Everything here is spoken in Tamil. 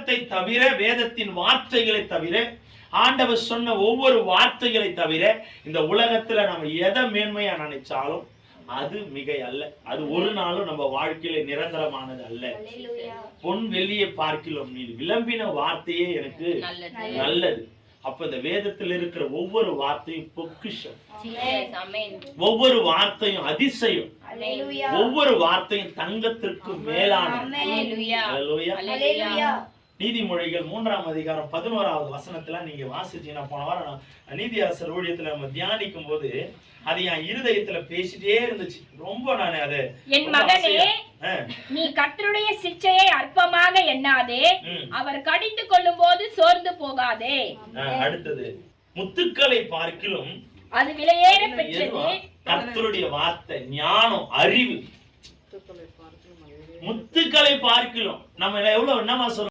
வசனத்தை தவிர, வேதத்தின் வார்த்தைகளை தவிர, ஆண்டவர் சொன்ன ஒவ்வொரு வார்த்தைகளை தவிர இந்த உலகத்துல நம்ம எதை மேன்மையா நினைச்சாலும் அது மிகை அல்ல. அது ஒரு நாளும் நம்ம வாழ்க்கையில நிரந்தரமானது அல்ல. பொன் வெள்ளியை பார்க்கிறோம், நீ விளம்பின வார்த்தையே எனக்கு நல்லது. அப்ப இந்த வேதத்தில் இருக்கிற ஒவ்வொரு வார்த்தையும் பொக்கிஷம், ஒவ்வொரு வார்த்தையும் அதிசயம், ஒவ்வொரு வார்த்தையும் தங்கத்திற்கு மேலான. நீதிமொழிகள் 3ஆம் அதிகாரம் 11வது வசனத்துல நீங்க வாசிச்சீங்கன்னா, போன வாரம் நீதியாசர் ஊழியத்துல நம்ம தியானிக்கும் போது அது என் இருதயத்துல பேசிட்டே இருந்துச்சு. ரொம்ப நான் அதை, என் மகனே, நீ கர்த்தருடைய சிட்சையை அற்பமாக எண்ணாதே, அவர் கடிந்து கொள்ளும் போது சோர்ந்து போகாதே. அடுத்தது, முத்துக்களை பார்க்கிலும் அது விலையேற பெற்றது கர்த்தருடைய வார்த்தை, ஞானம், அறிவு. முத்துக்களை பார்க்கிலும் நம்ம எவ்வளவு என்னமா சொல்றோம்?